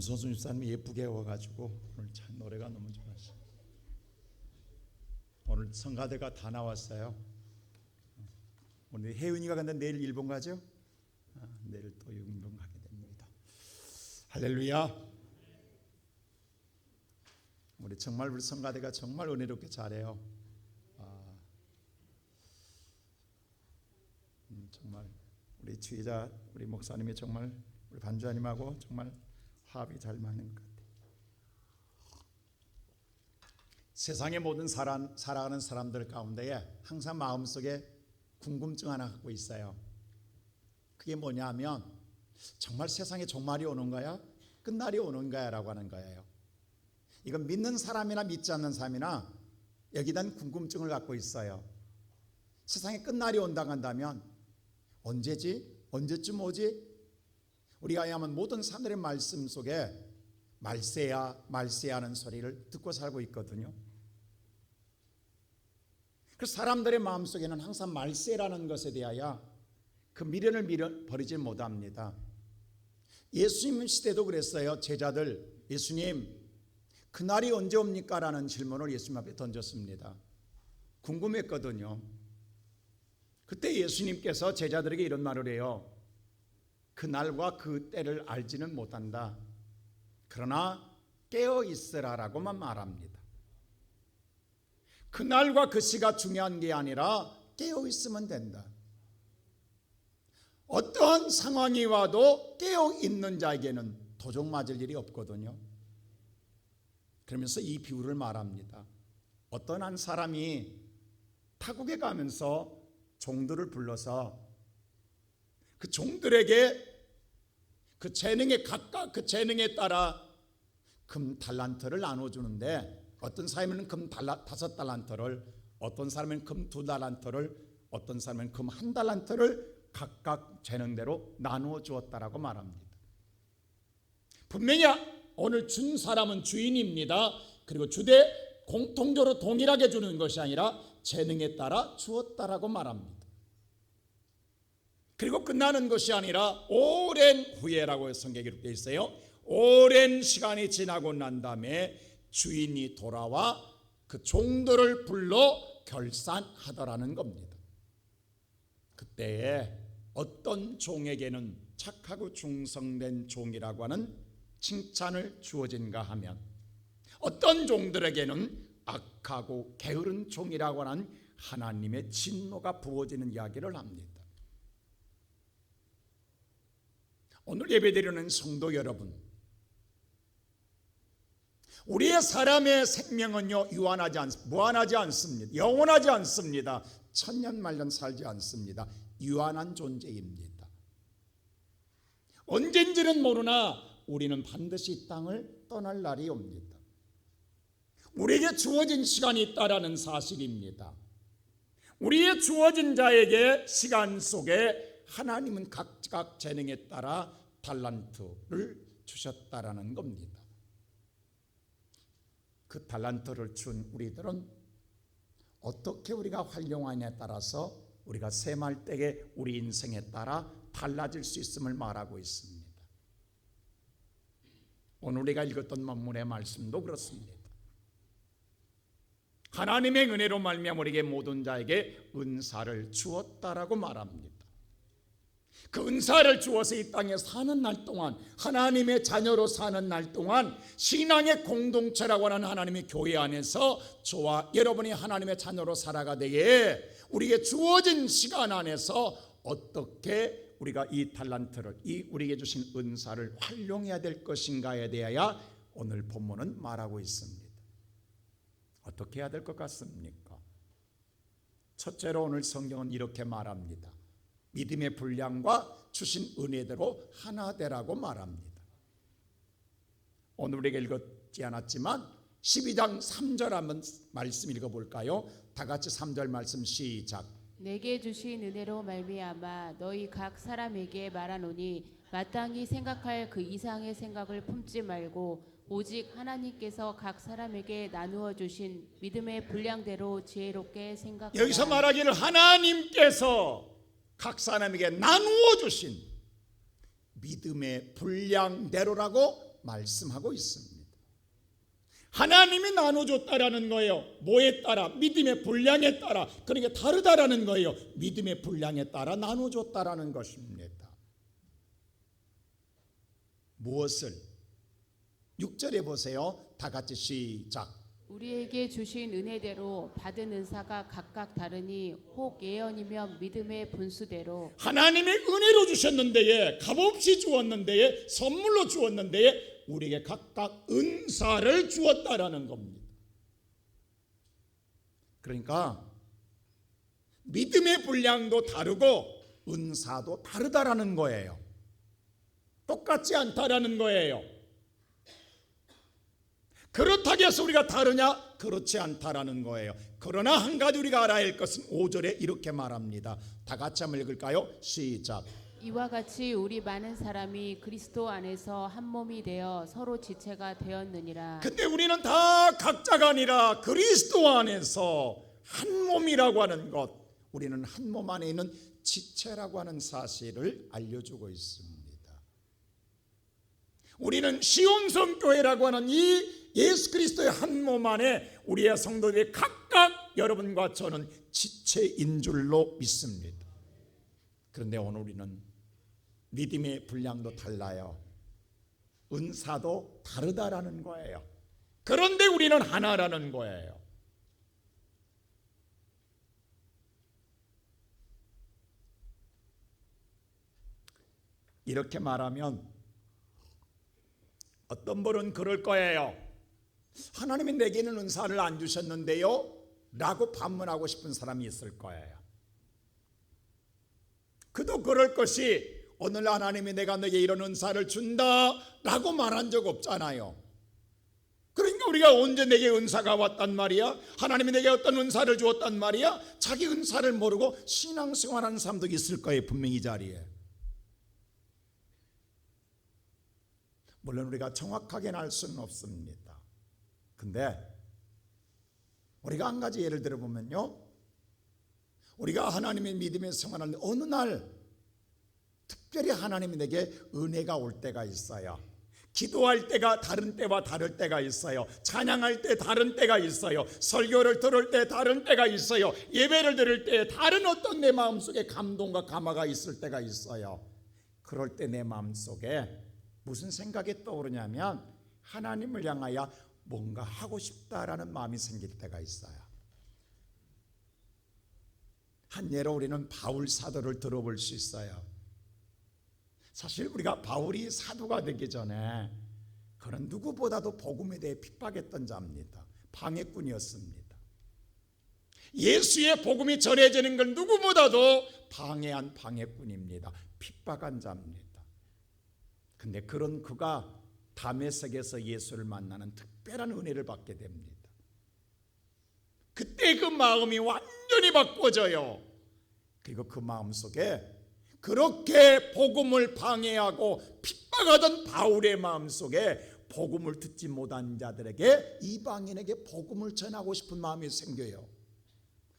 김선수 집사님이 예쁘게 와가지고 오늘 참 노래가 너무 좋았어요. 오늘 성가대가 다 나왔어요. 오늘 혜윤이가 근데 내일 일본 가죠? 내일 또 일본 가게 됩니다. 할렐루야. 우리 정말 우리 성가대가 정말 은혜롭게 잘해요. 정말 우리 지휘자 우리 목사님이 정말 우리 반주하님하고 정말 합이 잘 맞는 것 같아요. 세상의 모든 살아가는 사람들 가운데에 항상 마음속에 궁금증 하나 갖고 있어요. 그게 뭐냐면 정말 세상에 종말이 오는 거야? 끝날이 오는 거야? 라고 하는 거예요. 이건 믿는 사람이나 믿지 않는 사람이나 여기에 대한 궁금증을 갖고 있어요. 세상에 끝날이 온다고 한다면 언제지? 언제쯤 오지? 우리가 야만 모든 사람들의 말씀 속에 말세야 말세야 하는 소리를 듣고 살고 있거든요. 그래서 사람들의 마음속에는 항상 말세라는 것에 대하여 그 미련을 버리지 못합니다. 예수님 시대도 그랬어요. 제자들 예수님 그날이 언제 옵니까? 라는 질문을 예수님 앞에 던졌습니다. 궁금했거든요. 그때 예수님께서 제자들에게 이런 말을 해요. 그날과 그 때를 알지는 못한다. 그러나 깨어 있으라라고만 말합니다. 그날과 그 시가 중요한 게 아니라 깨어 있으면 된다. 어떠한 상황이 와도 깨어 있는 자에게는 도적 맞을 일이 없거든요. 그러면서 이 비유를 말합니다. 어떤 한 사람이 타국에 가면서 종들을 불러서 그 종들에게 그 재능에 각각 그 재능에 따라 금 달란트를 나눠주는데 어떤 사람은 금 5달란트를, 어떤 사람은 금 2달란트를, 어떤 사람은 금 1달란트를 각각 재능대로 나누어 주었다라고 말합니다. 분명히 오늘 준 사람은 주인입니다. 그리고 주되 공통적으로 동일하게 주는 것이 아니라 재능에 따라 주었다라고 말합니다. 그리고 끝나는 것이 아니라 오랜 후에라고 성경에 기록되어 있어요. 오랜 시간이 지나고 난 다음에 주인이 돌아와 그 종들을 불러 결산하더라는 겁니다. 그때에 어떤 종에게는 착하고 충성된 종이라고 하는 칭찬을 주어진가 하면 어떤 종들에게는 악하고 게으른 종이라고 하는 하나님의 진노가 부어지는 이야기를 합니다. 오늘 예배드리는 성도 여러분, 우리의 사람의 생명은요 무한하지 않습니다. 영원하지 않습니다. 천년만년 살지 않습니다. 유한한 존재입니다. 언젠지는 모르나 우리는 반드시 이 땅을 떠날 날이 옵니다. 우리에게 주어진 시간이 있다라는 사실입니다. 우리의 주어진 자에게 시간 속에 하나님은 각각 재능에 따라 달란트를 주셨다라는 겁니다. 그 달란트를 준 우리들은 어떻게 우리가 활용하냐에 따라서 우리가 셈할 때에 우리 인생에 따라 달라질 수 있음을 말하고 있습니다. 오늘 우리가 읽었던 본문의 말씀도 그렇습니다. 하나님의 은혜로 말미암아 우리에게 모든 자에게 은사를 주었다라고 말합니다. 그 은사를 주어서 이 땅에 사는 날 동안, 하나님의 자녀로 사는 날 동안 신앙의 공동체라고 하는 하나님의 교회 안에서 저와 여러분이 하나님의 자녀로 살아가되에 우리에게 주어진 시간 안에서 어떻게 우리가 이 달란트를, 이 우리에게 주신 은사를 활용해야 될 것인가에 대하여 오늘 본문은 말하고 있습니다. 어떻게 해야 될 것 같습니까? 첫째로 오늘 성경은 이렇게 말합니다. 믿음의 분량과 주신 은혜대로 하나 되라고 말합니다. 오늘 우리가 읽었지 않았지만 12장 3절 한번 말씀 읽어볼까요? 다 같이 3절 말씀 시작. 내게 주신 은혜로 말미암아 너희 각 사람에게 말하노니 마땅히 생각할 그 이상의 생각을 품지 말고 오직 하나님께서 각 사람에게 나누어 주신 믿음의 분량대로 지혜롭게 생각하라. 여기서 말하기를 하나님께서 각 사람에게 나누어 주신 믿음의 분량대로라고 말씀하고 있습니다. 하나님이 나눠줬다라는 거예요. 뭐에 따라? 믿음의 분량에 따라. 그러니까 다르다라는 거예요. 믿음의 분량에 따라 나눠줬다라는 것입니다. 무엇을? 6절에 보세요. 다 같이 시작. 우리에게 주신 은혜대로 받은 은사가 각각 다르니 혹 예언이면 믿음의 분수대로. 하나님의 은혜로 주셨는데에, 값없이 주었는데에, 선물로 주었는데에 우리에게 각각 은사를 주었다라는 겁니다. 그러니까 믿음의 분량도 다르고 은사도 다르다라는 거예요. 똑같지 않다라는 거예요. 그렇다고 해서 우리가 다르냐? 그렇지 않다라는 거예요. 그러나 한 가지 우리가 알아야 할 것은 5절에 이렇게 말합니다. 다 같이 한번 읽을까요? 시작. 이와 같이 우리 많은 사람이 그리스도 안에서 한 몸이 되어 서로 지체가 되었느니라. 근데 우리는 다 각자가 아니라 그리스도 안에서 한 몸이라고 하는 것, 우리는 한 몸 안에 있는 지체라고 하는 사실을 알려주고 있습니다. 우리는 시온성 교회라고 하는 이 예수 그리스도의 한 몸 안에 우리의 성도들이 각각 여러분과 저는 지체인 줄로 믿습니다. 그런데 오늘 우리는 믿음의 분량도 달라요. 은사도 다르다라는 거예요. 그런데 우리는 하나라는 거예요. 이렇게 말하면 어떤 분은 그럴 거예요. 하나님이 내게는 은사를 안 주셨는데요? 라고 반문하고 싶은 사람이 있을 거예요. 그도 그럴 것이 오늘 하나님이 내가 너에게 이런 은사를 준다 라고 말한 적 없잖아요. 그러니까 우리가 언제 내게 은사가 왔단 말이야? 하나님이 내게 어떤 은사를 주었단 말이야? 자기 은사를 모르고 신앙생활하는 사람도 있을 거예요. 분명히 이 자리에. 물론 우리가 정확하게는 알 수는 없습니다. 근데 우리가 한 가지 예를 들어보면요, 우리가 하나님의 믿음의 생활하는데 어느 날 특별히 하나님이 내게 은혜가 올 때가 있어요. 기도할 때가 다른 때와 다를 때가 있어요. 찬양할 때 다른 때가 있어요. 설교를 들을 때 다른 때가 있어요. 예배를 들을 때 다른 어떤 내 마음속에 감동과 감화가 있을 때가 있어요. 그럴 때 내 마음속에 무슨 생각이 떠오르냐면 하나님을 향하여 뭔가 하고 싶다라는 마음이 생길 때가 있어요. 한 예로 우리는 바울 사도를 들어볼 수 있어요. 사실 우리가 바울이 사도가 되기 전에 그는 누구보다도 복음에 대해 핍박했던 자입니다. 방해꾼이었습니다. 예수의 복음이 전해지는 걸 누구보다도 방해한 방해꾼입니다. 핍박한 자입니다. 근데 그런 그가 다메섹에서 예수를 만나는 특별한 은혜를 받게 됩니다. 그때 그 마음이 완전히 바꿔져요. 그리고 그 마음속에 그렇게 복음을 방해하고 핍박하던 바울의 마음속에 복음을 듣지 못한 자들에게 이방인에게 복음을 전하고 싶은 마음이 생겨요.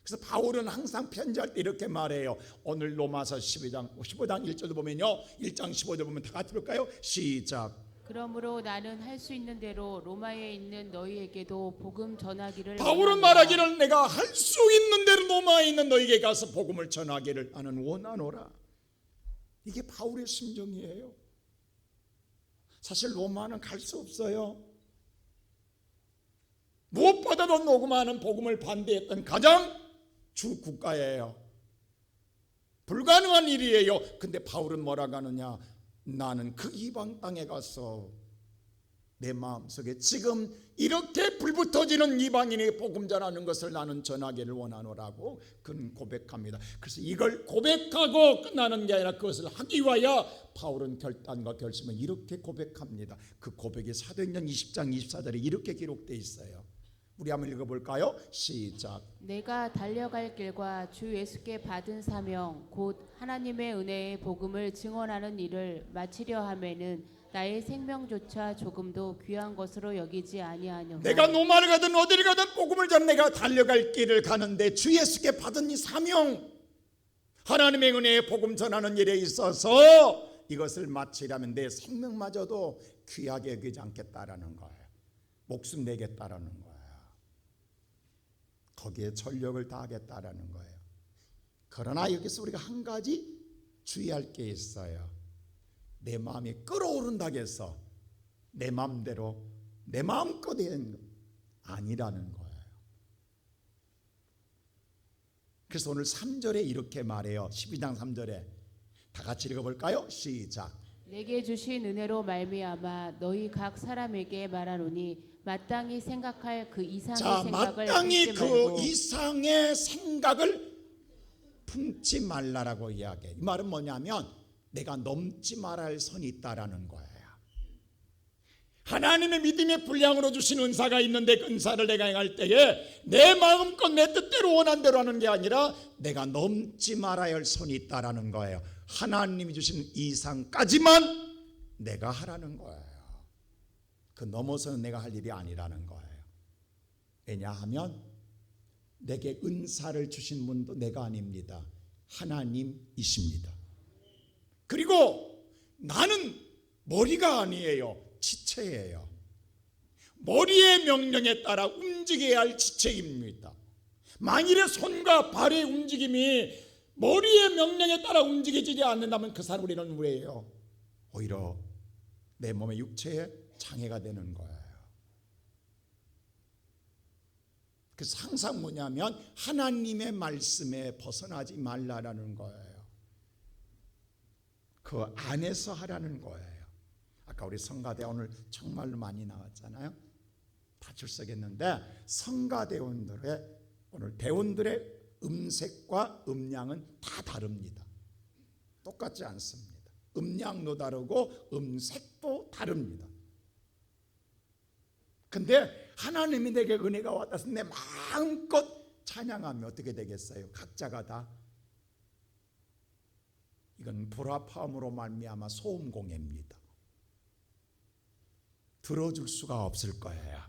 그래서 바울은 항상 편지할 때 이렇게 말해요. 오늘 로마서 15장 1절도 보면요, 1장 15절 보면 다 같이 볼까요? 시작. 그러므로 나는 할 수 있는 대로 로마에 있는 너희에게도 복음 전하기를. 바울은 말하기를 내가 할 수 있는 대로 로마에 있는 너희에게 가서 복음을 전하기를 나는 원하노라. 이게 바울의 심정이에요. 사실 로마는 갈 수 없어요. 무엇보다도 로마는 복음을 반대했던 가장 주 국가예요. 불가능한 일이에요. 근데 바울은 뭐라고 하느냐? 나는 그 이방 땅에 가서 내 마음속에 지금 이렇게 불붙어지는 이방인에게 복음 전하는 것을 나는 전하기를 원하노라고 그는 고백합니다. 그래서 이걸 고백하고 끝나는 게 아니라 그것을 하기 위하여 바울은 결단과 결심을 이렇게 고백합니다. 그 고백이 사도행전 20장 24절에 이렇게 기록되어 있어요. 우리 한번 읽어볼까요? 시작. 내가 달려갈 길과 주 예수께 받은 사명 곧 하나님의 은혜의 복음을 증언하는 일을 마치려 하면은 나의 생명조차 조금도 귀한 것으로 여기지 아니하노라. 내가 노마를 가든 어디를 가든 복음을 전해 내가 달려갈 길을 가는데 주 예수께 받은 이 사명, 하나님의 은혜의 복음 전하는 일에 있어서 이것을 마치려면 내 생명마저도 귀하게 여기지 않겠다라는 거예요. 목숨 내겠다라는 거예요. 거기에 전력을 다하겠다라는 거예요. 그러나 여기서 우리가 한 가지 주의할 게 있어요. 내 마음이 끓어오른다고 해서 내 마음대로 내 마음껏 되는 거 아니라는 거예요. 그래서 오늘 3절에 이렇게 말해요. 12장 3절에 다 같이 읽어볼까요? 시작. 내게 주신 은혜로 말미암아 너희 각 사람에게 말하노니 마땅히 생각할 그 이상의 자, 생각을 마땅히 품지 그 말고 이상의 생각을 품지 말라라고 이야기해요. 이 말은 뭐냐면 내가 넘지 말아야 할 선이 있다라는 거예요. 하나님의 믿음의 분량으로 주신 은사가 있는데 그 은사를 내가 행할 때에 내 마음껏 내 뜻대로 원한 대로 하는 게 아니라 내가 넘지 말아야 할 선이 있다라는 거예요. 하나님이 주신 이상까지만 내가 하라는 거예요. 그 넘어서는 내가 할 일이 아니라는 거예요. 왜냐하면 내게 은사를 주신 분도 내가 아닙니다. 하나님이십니다. 그리고 나는 머리가 아니에요. 지체예요. 머리의 명령에 따라 움직여야 할 지체입니다. 만일에 손과 발의 움직임이 머리의 명령에 따라 움직이지 않는다면 그 사람 우리는 왜예요? 오히려 내 몸의 육체에 장애가 되는 거예요. 그래서 항상 뭐냐면 하나님의 말씀에 벗어나지 말라라는 거예요. 그 안에서 하라는 거예요. 아까 우리 성가대 오늘 정말로 많이 나왔잖아요. 다 출석했는데 성가대원들의 오늘 대원들의 음색과 음량은 다 다릅니다. 똑같지 않습니다. 음량도 다르고 음색도 다릅니다. 근데 하나님이 내게 은혜가 왔다서 내 마음껏 찬양하면 어떻게 되겠어요? 각자가 다 이건 불합함으로 말미암아 소음공해입니다. 들어줄 수가 없을 거예요.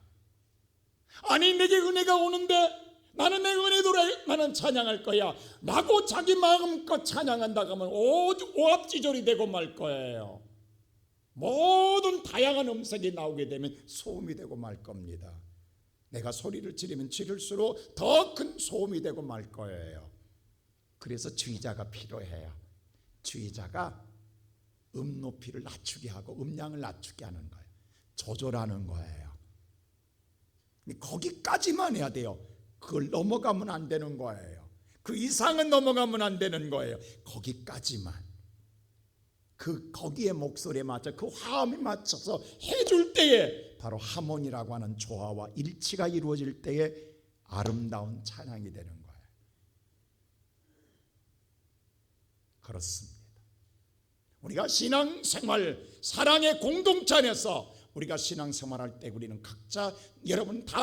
아니 내게 은혜가 오는데 나는 내 은혜대로 나는 찬양할 거야 라고 자기 마음껏 찬양한다고 하면 오합지졸이 되고 말 거예요. 모든 다양한 음색이 나오게 되면 소음이 되고 말 겁니다. 내가 소리를 지르면 지를수록 더 큰 소음이 되고 말 거예요. 그래서 주의자가 필요해요. 주의자가 높이를 낮추게 하고 음량을 낮추게 하는 거예요. 조절하는 거예요. 거기까지만 해야 돼요. 그걸 넘어가면 안 되는 거예요. 그 이상은 넘어가면 안 되는 거예요. 거기까지만. 거기에 목소리에 맞춰 그 화음에 맞춰서 해줄 때에 바로 하모니라고 하는 조화와 일치가 이루어질 때에 아름다운 찬양이 되는 거예요. 그렇습니다. 우리가 신앙생활 사랑의 공동체 안에서 우리가 신앙생활할 때 우리는 각자 여러분 다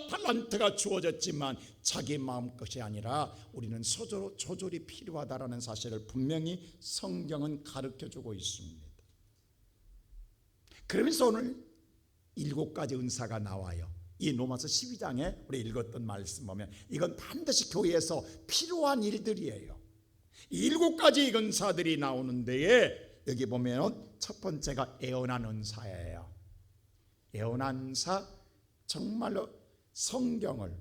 달란트가 주어졌지만 자기 마음 것이 아니라 우리는 조절이 필요하다라는 사실을 분명히 성경은 가르쳐주고 있습니다. 그러면서 오늘 7가지 은사가 나와요. 이 로마서 12장에 우리 읽었던 말씀 보면 이건 반드시 교회에서 필요한 일들이에요. 이 7가지 은사들이 나오는 데에 여기 보면 첫 번째가 애원한 은사예요. 애원한 은사, 정말로 성경을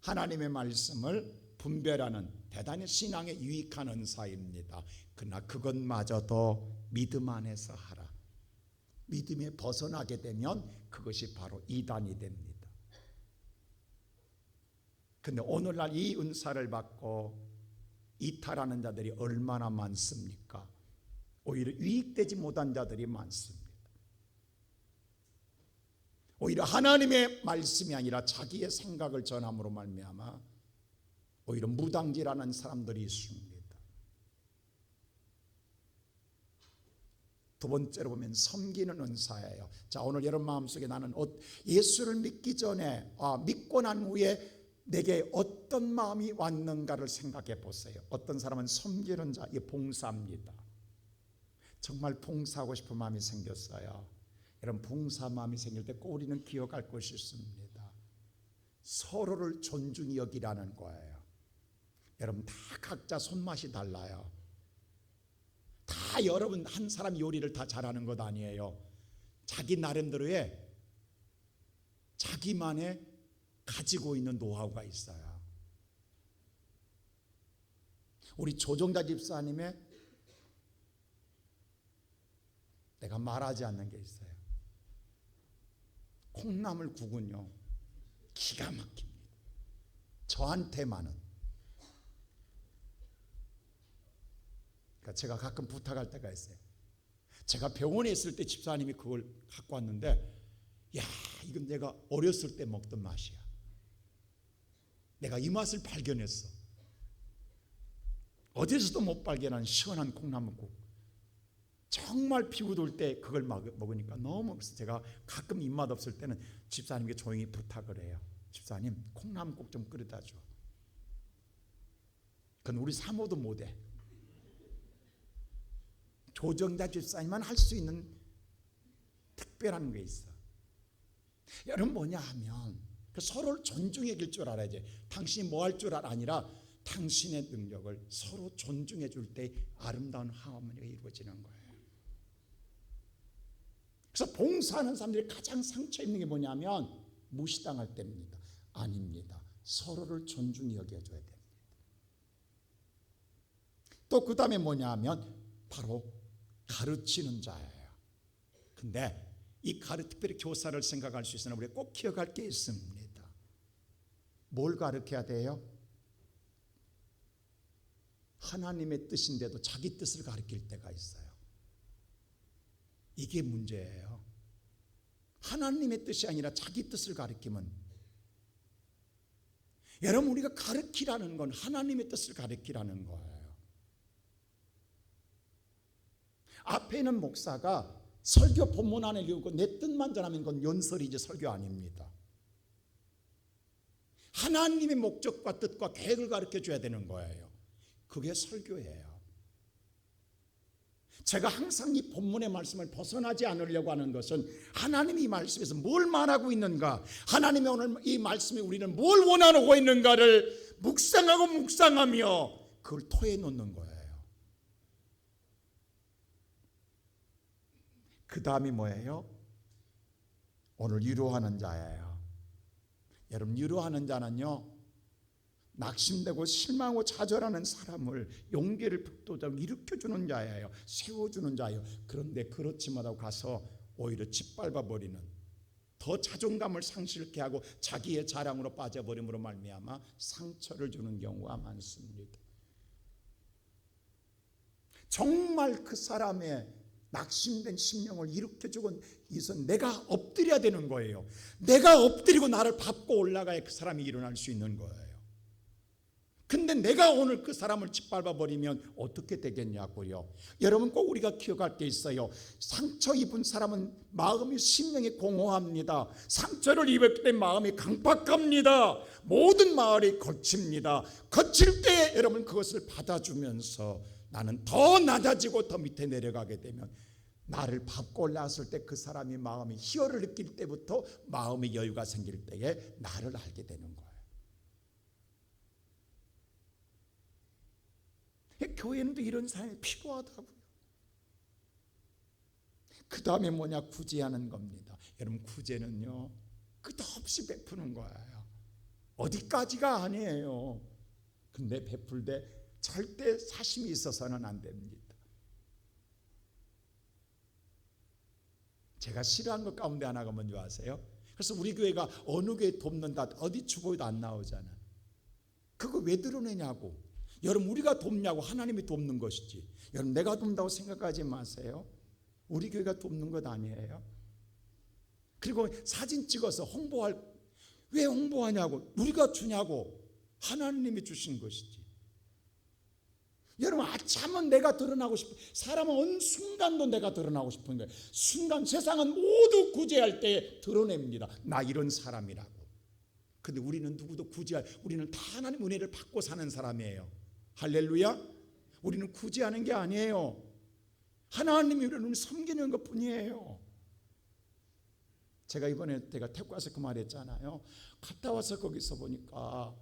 하나님의 말씀을 분별하는 대단히 신앙에 유익한 은사입니다. 그러나 그것마저도 믿음 안에서 하라. 믿음에 벗어나게 되면 그것이 바로 이단이 됩니다. 그런데 오늘날 이 은사를 받고 이탈하는 자들이 얼마나 많습니까? 오히려 유익되지 못한 자들이 많습니다. 오히려 하나님의 말씀이 아니라 자기의 생각을 전함으로 말미암아 오히려 무당질하는 사람들이 있습니다. 두 번째로 보면 섬기는 은사예요. 자, 오늘 여러분 마음속에 나는 예수를 믿기 전에 믿고 난 후에 내게 어떤 마음이 왔는가를 생각해 보세요. 어떤 사람은 섬기는 자, 이게 봉사입니다. 정말 봉사하고 싶은 마음이 생겼어요. 여러분 봉사 마음이 생길 때 꼭 우리는 기억할 것이 있습니다. 서로를 존중히 여기라는 거예요. 여러분 다 각자 손맛이 달라요. 다 다 여러분 한 사람 요리를 다 잘하는 것 아니에요. 자기 나름대로의 자기만의 가지고 있는 노하우가 있어요. 우리 조정자 집사님의 내가 말하지 않는 게 있어요. 콩나물 국은요 기가 막힙니다. 저한테만은. 그러니까 제가 가끔 부탁할 때가 있어요. 제가 병원에 있을 때 집사님이 그걸 갖고 왔는데, 야, 이건 내가 어렸을 때 먹던 맛이야. 내가 이 맛을 발견했어. 어디서도 못 발견한 시원한 콩나물국. 정말 피부 돌 때 그걸 먹으니까 너무 맛있어. 제가 가끔 입맛 없을 때는 집사님께 조용히 부탁을 해요. 집사님, 콩나물국 좀 끓여다 줘. 그건 우리 사모도 못해. 조정자 집사님만 할 수 있는 특별한 게 있어. 여러분 뭐냐 하면 서로를 존중해 줄 줄 알아야지. 당신이 뭐 할 줄 아니라 당신의 능력을 서로 존중해 줄 때 아름다운 하모니가 이루어지는 거예요. 그래서 봉사하는 사람들이 가장 상처 입는 게 뭐냐면 무시당할 때입니다. 아닙니다. 서로를 존중히 여겨줘야 됩니다. 또 그 다음에 뭐냐 하면 바로 가르치는 자예요. 근데 이 특별히 교사를 생각할 수 있으나 우리가 꼭 기억할 게 있습니다. 뭘 가르쳐야 돼요? 하나님의 뜻인데도 자기 뜻을 가르칠 때가 있어요. 이게 문제예요. 하나님의 뜻이 아니라 자기 뜻을 가르치면, 여러분 우리가 가르치라는 건 하나님의 뜻을 가르치라는 거예요. 앞에 있는 목사가 설교 본문 안에 읽고 내 뜻만 전하면 그건 연설이지 설교 아닙니다. 하나님의 목적과 뜻과 계획을 가르쳐 줘야 되는 거예요. 그게 설교예요. 제가 항상 이 본문의 말씀을 벗어나지 않으려고 하는 것은 하나님이 이 말씀에서 뭘 말하고 있는가, 하나님이 오늘 이 말씀에 우리는 뭘 원하고 있는가를 묵상하며 그걸 토해 놓는 거예요. 그 다음이 뭐예요? 오늘 위로하는 자예요. 여러분 위로하는 자는요, 낙심되고 실망하고 좌절하는 사람을 용기를 북돋아 일으켜주는 자예요. 세워주는 자예요. 그런데 그렇지 못하고 가서 오히려 짓밟아버리는, 더 자존감을 상실케 하고 자기의 자랑으로 빠져버림으로 말미암아 상처를 주는 경우가 많습니다. 정말 그 사람의 낙심된 심령을 일으켜주고 이선 내가 엎드려야 되는 거예요. 내가 엎드리고 나를 밟고 올라가야 그 사람이 일어날 수 있는 거예요. 근데 내가 오늘 그 사람을 짓밟아버리면 어떻게 되겠냐고요. 여러분 꼭 우리가 기억할 게 있어요. 상처 입은 사람은 마음이 심령이 공허합니다. 상처를 입었기 때문에 마음이 강박합니다. 모든 마을이 거칩니다. 거칠 때 여러분 그것을 받아주면서 나는 더 낮아지고 더 밑에 내려가게 되면, 나를 밟고 올라왔을 때 그 사람이 마음이 희열을 느낄 때부터 마음의 여유가 생길 때에 나를 알게 되는 거예요. 교회는 이런 사람이 필요하다고요. 그 다음에 뭐냐? 구제하는 겁니다. 여러분 구제는요 끝없이 베푸는 거예요. 어디까지가 아니에요. 근데 베풀 때 절대 사심이 있어서는 안 됩니다. 제가 싫어하는 것 가운데 하나가 뭔지 아세요? 그래서 우리 교회가 어느 교회 돕는다 어디 주보에도 안 나오잖아. 그거 왜 드러내냐고. 여러분 우리가 돕냐고, 하나님이 돕는 것이지. 여러분 내가 돕는다고 생각하지 마세요. 우리 교회가 돕는 것 아니에요. 그리고 사진 찍어서 왜 홍보하냐고. 우리가 주냐고. 하나님이 주신 것이지. 여러분 아참은 내가 드러나고 싶어. 사람은 어느 순간도 내가 드러나고 싶은 거예요. 세상은 모두 구제할 때 드러냅니다. 나 이런 사람이라고. 근데 우리는 누구도 우리는 다 하나님 은혜를 받고 사는 사람이에요. 할렐루야. 우리는 구제하는 게 아니에요. 하나님이 우리를 섬기는 것 뿐이에요. 제가 이번에 태국 가서 그 말 했잖아요. 갔다 와서 거기서 보니까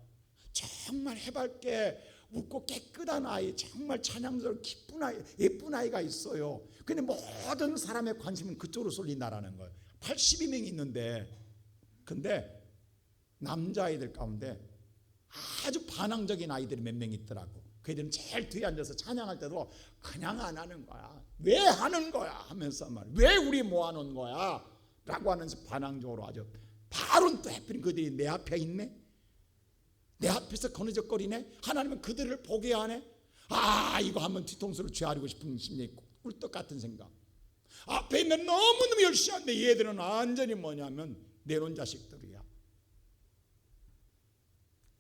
정말 해맑게 묻고 깨끗한 아이, 정말 찬양스러운 기쁜 아이, 예쁜 아이가 있어요. 근데 모든 사람의 관심은 그쪽으로 쏠린다라는 거예요. 82명이 있는데, 근데 남자아이들 가운데 아주 반항적인 아이들이 몇 명 있더라고. 그 애들은 제일 뒤에 앉아서 찬양할 때도 그냥 안 하는 거야. 왜 하는 거야 하면서 왜 우리 모아놓은 거야 라고 하면서 반항적으로 아주 바로 또 해필 그들이 내 앞에 있네, 내 앞에서 거느적거리네. 하나님은 그들을 보게 하네. 아, 이거 한번 뒤통수를 쥐아리고 싶은 심리, 꿀떡 같은 생각. 앞에 있는 너무너무 열심한데 얘들은 완전히 뭐냐면 내놓은 자식들이야.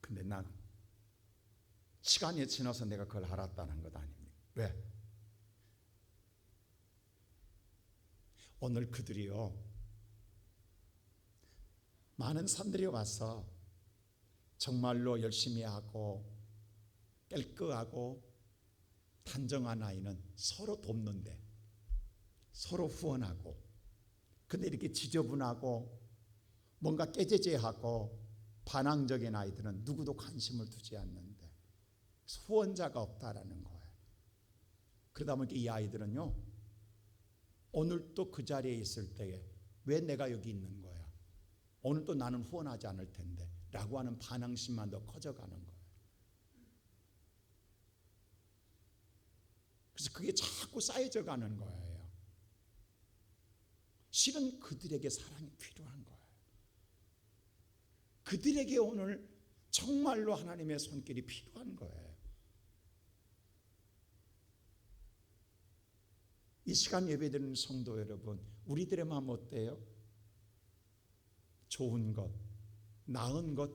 근데 난 시간이 지나서 내가 그걸 알았다는 것 아닙니까? 왜? 오늘 그들이요, 많은 사람들이 와서 정말로 열심히 하고 깰끄하고 단정한 아이는 서로 돕는데, 서로 후원하고, 근데 이렇게 지저분하고 뭔가 깨제제하고 반항적인 아이들은 누구도 관심을 두지 않는데 후원자가 없다라는 거예요. 그러다 보니까 이 아이들은요, 오늘 또 그 자리에 있을 때에 왜 내가 여기 있는 거야, 오늘 또 나는 후원하지 않을 텐데 라고 하는 반항심만 더 커져가는 거예요. 그래서 그게 자꾸 쌓여져 가는 거예요. 실은 그들에게 사랑이 필요한 거예요. 그들에게 오늘 정말로 하나님의 손길이 필요한 거예요. 이 시간 예배드리는 성도 여러분, 우리들의 마음 어때요? 좋은 것, 나은 것,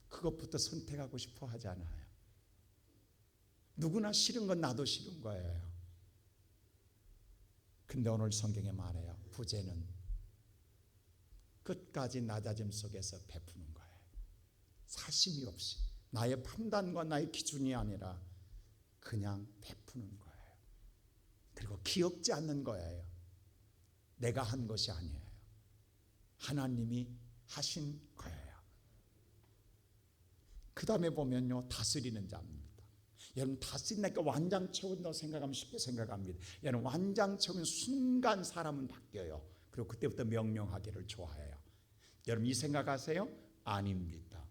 그것부터 선택하고 싶어 하잖아요. 누구나 싫은 건 나도 싫은 거예요. 근데 오늘 성경에 말해요. 부재는 끝까지 낮아짐 속에서 베푸는 거예요. 사심이 없이, 나의 판단과 나의 기준이 아니라 그냥 베푸는 거예요. 그리고 기억지 않는 거예요. 내가 한 것이 아니에요. 하나님이 하신 거예요. 그 다음에 보면요, 다스리는 자입니다. 여러분, 다스린다니까 완장체온다고 생각하면 쉽게 생각합니다. 여러분, 완장체온 순간 사람은 바뀌어요. 그리고 그때부터 명령하기를 좋아해요. 여러분, 이 생각하세요? 아닙니다.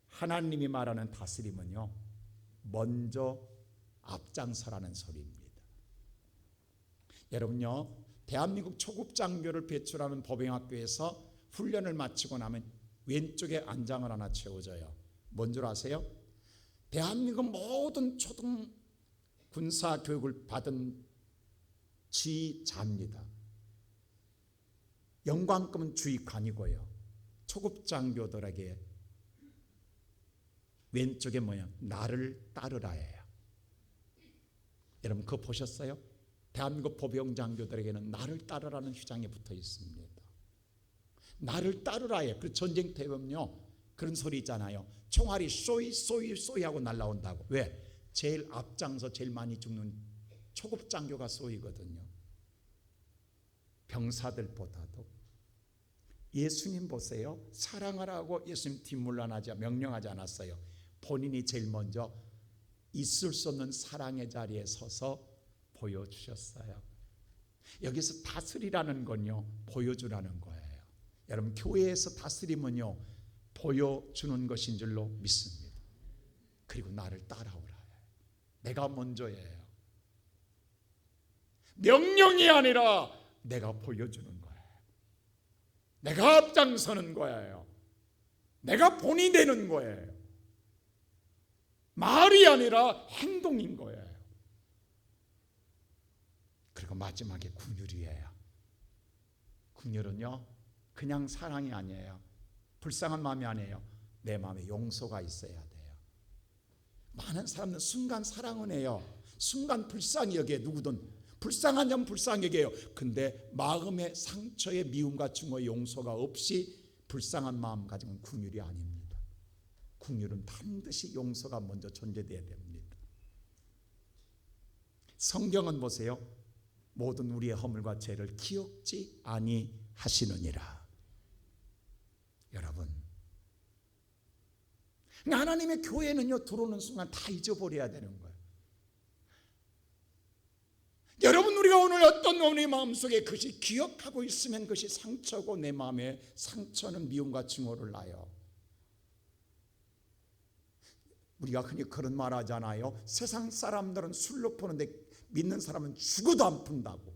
하나님이 말하는 다스림은요, 먼저 앞장서라는 소리입니다. 여러분요, 대한민국 초급 장교를 배출하는 법영학교에서 훈련을 마치고 나면 왼쪽에 안장을 하나 채워져요. 뭔 줄 아세요? 대한민국 모든 초등 군사 교육을 받은 지자입니다. 영광급은 주의관이고요. 초급 장교들에게 왼쪽에 뭐야? 나를 따르라예요. 여러분, 그거 보셨어요? 대한민국 보병 장교들에게는 나를 따르라는 휴장이 붙어 있습니다. 나를 따르라예요. 그 전쟁터에 보면요, 그런 소리 있잖아요. 총알이 쏘이 쏘이 쏘이 하고 날라온다고. 왜? 제일 앞장서 제일 많이 죽는 초급 장교가 쏘이거든요. 병사들보다도. 예수님 보세요. 사랑하라고 예수님 뒷물러나지 명령하지 않았어요. 본인이 제일 먼저 있을 수 없는 사랑의 자리에 서서 보여주셨어요. 여기서 다스리라는 건요, 보여주라는 거예요. 여러분, 교회에서 다스림은요, 보여주는 것인 줄로 믿습니다. 그리고 나를 따라오라. 내가 먼저예요. 명령이 아니라 내가 보여주는 거예요. 내가 앞장서는 거예요. 내가 본이 되는 거예요. 말이 아니라 행동인 거예요. 그리고 마지막에 긍휼이에요. 긍휼은요, 그냥 사랑이 아니에요. 불쌍한 마음이 아니에요. 내 마음에 용서가 있어야 돼요. 많은 사람들은 순간 사랑은 해요. 순간 불쌍히 여겨요. 누구든 불쌍한 자는 불쌍히 여겨요. 근데 마음의 상처에 미움과 증오의 용서가 없이 불쌍한 마음 가지면 긍휼이 아닙니다. 긍휼은 반드시 용서가 먼저 존재돼야 됩니다. 성경은 보세요. 모든 우리의 허물과 죄를 기억지 아니하시느니라. 여러분, 하나님의 교회는요, 들어오는 순간 다 잊어버려야 되는 거예요. 여러분, 우리가 오늘 어떤 우리 마음속에 그것이 기억하고 있으면 그것이 상처고 내 마음에 상처는 미움과 증오를 낳아요. 우리가 흔히 그런 말 하잖아요. 세상 사람들은 술로 푸는데 믿는 사람은 죽어도 안 푼다고.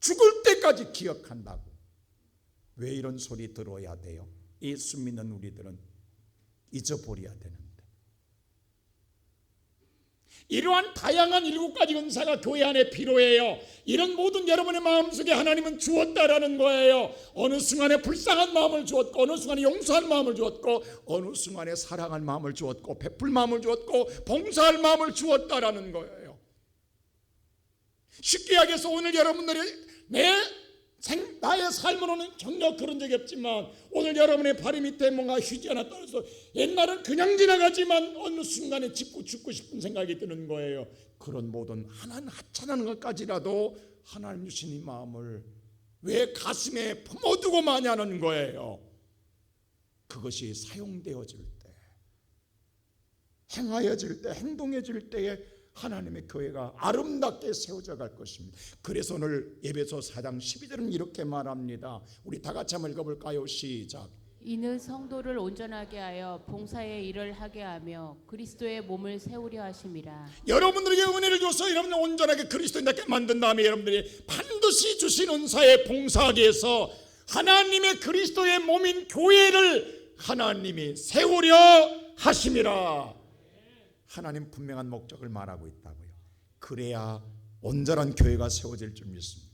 죽을 때까지 기억한다고. 왜 이런 소리 들어야 돼요? 예수 믿는 우리들은 잊어버려야 되는데. 이러한 다양한 7가지 은사가 교회 안에 필요해요. 이런 모든 여러분의 마음속에 하나님은 주었다라는 거예요. 어느 순간에 불쌍한 마음을 주었고, 어느 순간에 용서할 마음을 주었고, 어느 순간에 사랑할 마음을 주었고, 베풀 마음을 주었고, 봉사할 마음을 주었다라는 거예요. 쉽게 얘기해서 오늘 여러분들이 나의 삶으로는 전혀 그런 적이 없지만 오늘 여러분의 발 밑에 뭔가 휴지 하나 떨어져서 옛날은 그냥 지나가지만 어느 순간에 죽고 싶은 생각이 드는 거예요. 그런 모든 하나님 하찮은 것까지라도 하나님 주신 이 마음을 왜 가슴에 품어두고 마냐는 거예요. 그것이 사용되어질 때, 행하여질 때, 행동해질 때에 하나님의 교회가 아름답게 세워져 갈 것입니다. 그래서 오늘 에베소 4장 12절은 이렇게 말합니다. 우리 다 같이 한번 읽어볼까요? 시작. 이는 성도를 온전하게 하여 봉사의 일을 하게 하며 그리스도의 몸을 세우려 하심이라. 여러분들에게 은혜를 줘서 여러분을 온전하게 그리스도인답게 만든 다음에 여러분들이 반드시 주신 은사에 봉사하기 위해서 하나님의 그리스도의 몸인 교회를 하나님이 세우려 하심이라. 하나님 분명한 목적을 말하고 있다고요. 그래야 온전한 교회가 세워질 줄 믿습니다.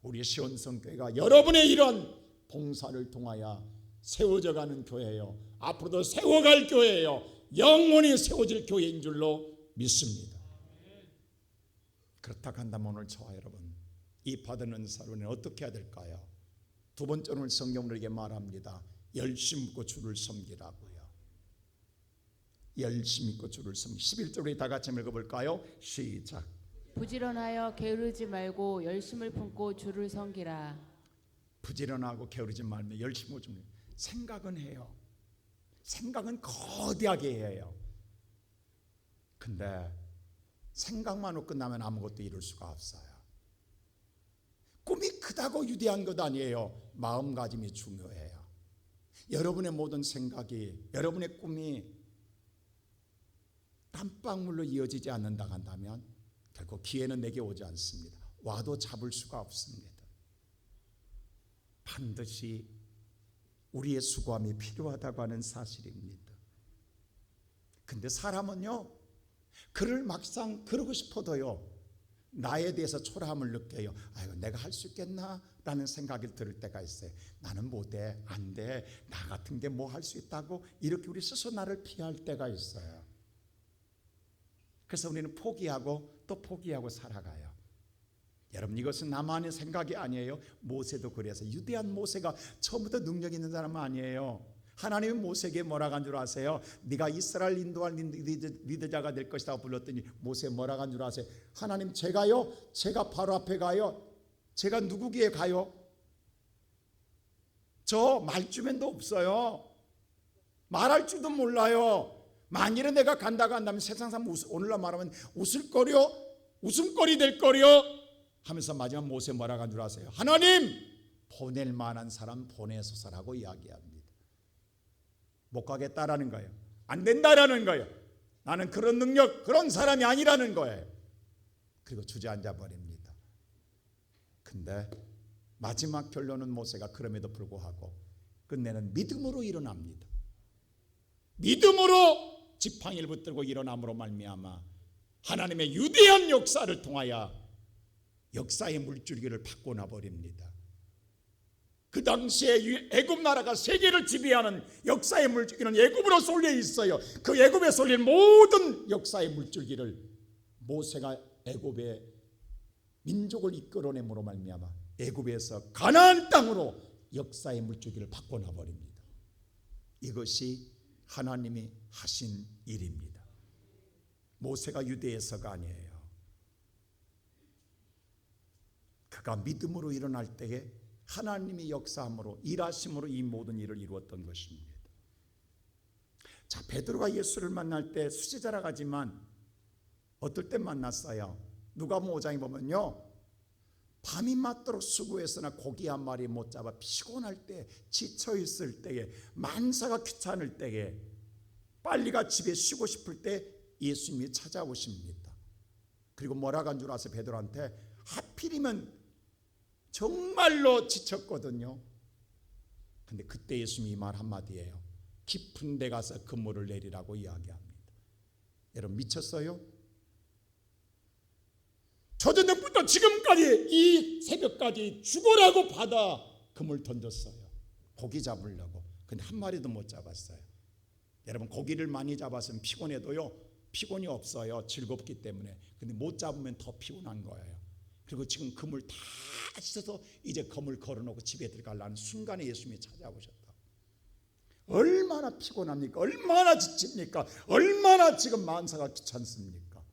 우리 시온성교회가 여러분의 이런 봉사를 통하여 세워져가는 교회예요. 앞으로도 세워갈 교회예요. 영원히 세워질 교회인 줄로 믿습니다. 그렇다고 한다면 오늘 저와 여러분 이 받은 은사로는 어떻게 해야 될까요? 두 번째는 성경은 우리에게 말합니다. 열심히 믿고 주를 섬기라고요. 열심히 믿고 주를 섬기. 11절 우리 다 같이 읽어볼까요? 시작. 부지런하여 게으르지 말고 열심을 품고 주를 섬기라. 부지런하고 게으르지 말며 열심히 좀 생각은 해요. 생각은 거대하게 해요. 근데 생각만으로 끝나면 아무것도 이룰 수가 없어요. 꿈이 크다고 유대한 것 아니에요. 마음가짐이 중요해요. 여러분의 모든 생각이, 여러분의 꿈이 땀방울로 이어지지 않는다 한다면 결국 기회는 내게 오지 않습니다. 와도 잡을 수가 없습니다. 반드시 우리의 수고함이 필요하다고 하는 사실입니다. 근데 사람은요, 그를 막상 그러고 싶어도요, 나에 대해서 초라함을 느껴요. 아이고, 내가 할 수 있겠나? 라는 생각이 들 때가 있어요. 나는 못해, 안 돼, 나 같은 게 뭐 할 수 있다고 이렇게 우리 스스로 나를 피할 때가 있어요. 그래서 우리는 포기하고 또 포기하고 살아가요. 여러분, 이것은 나만의 생각이 아니에요. 모세도 그래서 유대한 모세가 처음부터 능력 있는 사람은 아니에요. 하나님이 모세에게 뭐라고 한 줄 아세요? 네가 이스라엘 인도할 리더자가 될 것이라고 불렀더니 모세 뭐라고 한 줄 아세요? 하나님, 제가 바로 앞에 가요? 제가 누구기에 가요? 저 말주변도 없어요. 말할 줄도 몰라요. 만일에 내가 간다고 한다면 세상 사람 오늘날 말하면 웃음거리 될 거려 하면서 마지막 모세 뭐라고 한 줄 아세요? 하나님, 보낼 만한 사람 보내소서라고 이야기합니다. 못 가겠다라는 거예요. 안 된다라는 거예요. 나는 그런 능력, 그런 사람이 아니라는 거예요. 그리고 주저앉아 버립니다. 근데 마지막 결론은 모세가 그럼에도 불구하고 끝내는 믿음으로 일어납니다. 믿음으로 지팡이를 붙들고 일어남으로 말미암아 하나님의 위대한 역사를 통하여 역사의 물줄기를 바꿔놔 버립니다. 그 당시에 애굽 나라가 세계를 지배하는 역사의 물줄기는 애굽으로 쏠려 있어요. 그 애굽에 쏠린 모든 역사의 물줄기를 모세가 애굽의 민족을 이끌어내므로 말미암아 애굽에서 가나안 땅으로 역사의 물줄기를 바꿔놔 버립니다. 이것이 하나님이 하신 일입니다. 모세가 유대에서가 아니에요. 그가 믿음으로 일어날 때에 하나님의 역사함으로 일하심으로 이 모든 일을 이루었던 것입니다. 자, 베드로가 예수를 만날 때 수제자라 가지만 어떨 때 만났어요? 누가복음 5장에 보면요, 밤이 맞도록 수고했으나 고기 한 마리 못 잡아 피곤할 때, 지쳐 있을 때에, 만사가 귀찮을 때에, 빨리가 집에 쉬고 싶을 때 예수님이 찾아오십니다. 그리고 뭐라고 한 줄 아세요? 베드로한테 하필이면 정말로 지쳤거든요. 근데 그때 예수님이 말 한마디예요. 깊은 데 가서 그물을 내리라고 이야기합니다. 여러분 미쳤어요? 저저녁부터 지금까지 이 새벽까지 죽으라고 받아 그물 던졌어요. 고기 잡으려고. 근데 한 마리도 못 잡았어요. 여러분 고기를 많이 잡았으면 피곤해도요, 피곤이 없어요. 즐겁기 때문에. 근데 못 잡으면 더 피곤한 거예요. 그리고 지금 그물 다 씻어서 이제 그물 걸어놓고 집에 들어가려는 순간에 예수님이 찾아오셨다. 얼마나 피곤합니까? 얼마나 지칩니까? 얼마나 지금 만사가 귀찮습니까?